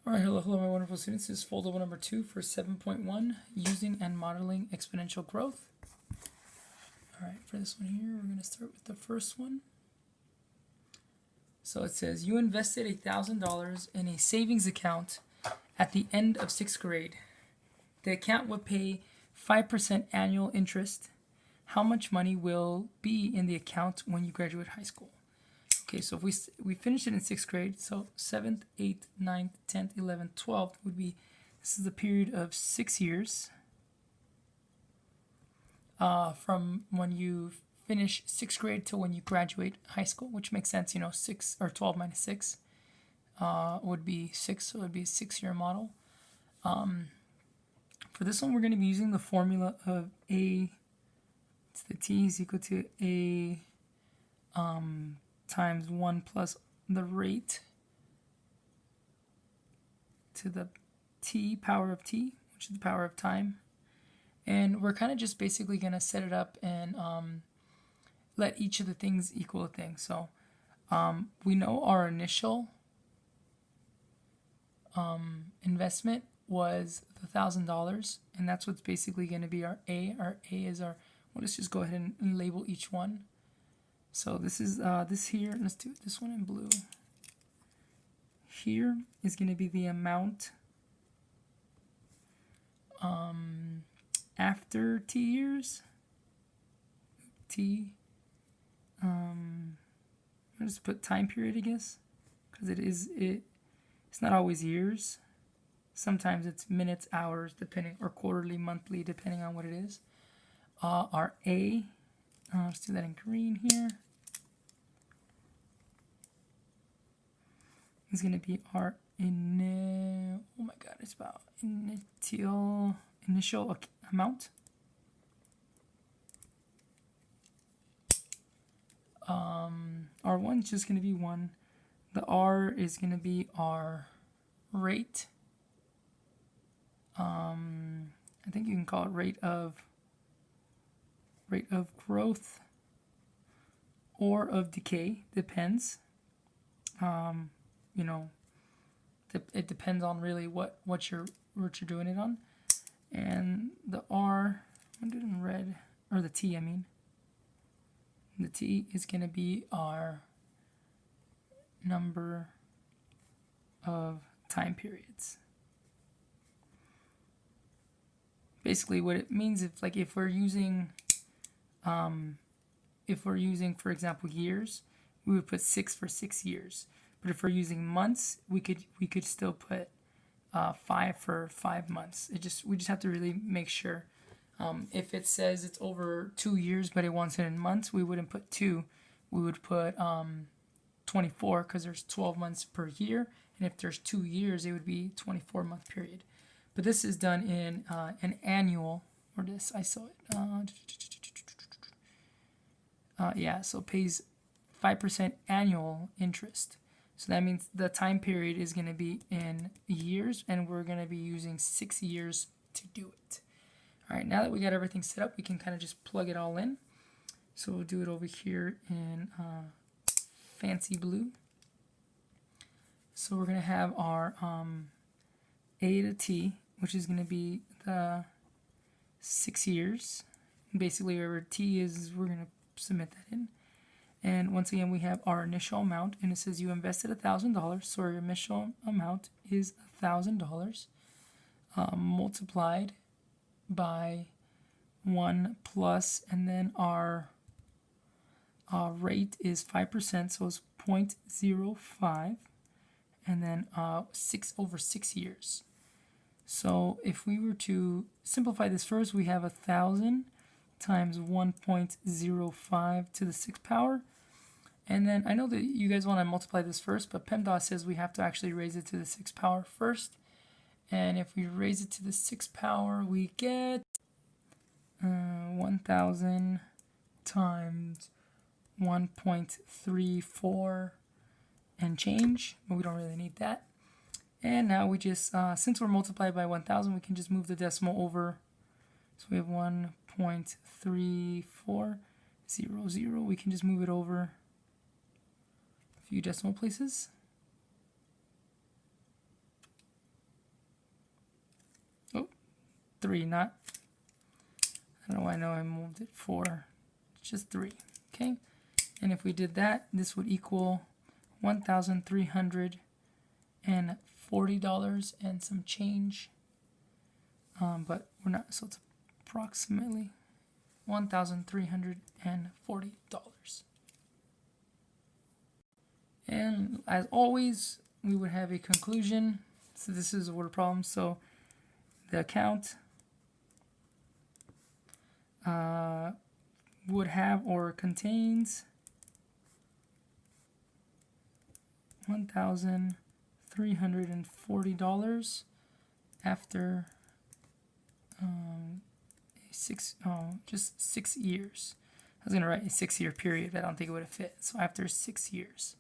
Alright, hello my wonderful students. This is Foldable number 2 for 7.1, Using and Modeling Exponential Growth. Alright, for this one here, we're going to start with the first one. So it says, you invested $1,000 in a savings account at the end of 6th grade. The account would pay 5% annual interest. How much money will be in the account when you graduate high school? Okay, so if we finished it in 6th grade, so 7th, 8th, 9th, 10th, 11th, 12th would be, this is the period of 6 years from when you finish 6th grade to when you graduate high school, which makes sense, 6 or 12 minus 6 would be 6, so it would be a 6-year model. For this one, we're going to be using the formula of A to the T is equal to A times 1 plus the rate to the t power of t, which is the power of time. And we're kind of just basically going to set it up and let each of the things equal a thing. So we know our initial investment was $1,000, and that's what's basically going to be our A. Our A is our, well, let's just go ahead and label each one. So this is this here, let's do this one in blue. Here is going to be the amount after t years. I'll just put time period, I guess, because it's not always years. Sometimes it's minutes, hours, depending, or quarterly, monthly, depending on what it is. Our A, let's do that in green here, is going to be our initial amount. R1 is just going to be 1. The R is going to be our rate. I think you can call it rate of growth or of decay, depends. It depends on really what you're doing it on. And the R, I'm doing it in red, or the T, I mean. The T is going to be our number of time periods. Basically, what it means if we're using, for example, years, we would put 6 for 6 years. But if we're using months, we could still put 5 for 5 months. We just have to really make sure. If it says it's over 2 years, but it wants it in months, we wouldn't put 2. We would put 24, because there's 12 months per year. And if there's 2 years, it would be 24-month period. But this is done in an annual, or this, I saw it. So it pays 5% annual interest. So that means the time period is going to be in years, and we're going to be using 6 years to do it. All right, now that we got everything set up, we can kind of just plug it all in. So we'll do it over here in fancy blue. So we're going to have our A to T, which is going to be the 6 years. Basically, wherever T is, we're going to submit that in. And once again, we have our initial amount, and it says you invested $1,000, so our initial amount is $1,000 multiplied by 1 plus, and then our rate is 5%, so it's 0.05, and then 6 over 6 years. So if we were to simplify this first, we have 1,000 times 1.05 to the 6th power. And then I know that you guys want to multiply this first, but PEMDAS says we have to actually raise it to the 6th power first. And if we raise it to the 6th power, we get 1,000 times 1.34 and change, but we don't really need that. And now we just, since we're multiplied by 1,000, we can just move the decimal over. So we have 1.3400. We can just move it over a few decimal places. 3, not, I don't know why I know I moved it 4, just 3, okay? And if we did that, this would equal $1,340 and some change, but we're not, so it's approximately $1,340. And as always, we would have a conclusion. So this is a word problem. So the account would have or contains $1,340 after just 6 years. I was gonna write a 6-year period, but I don't think it would have fit. So after 6 years.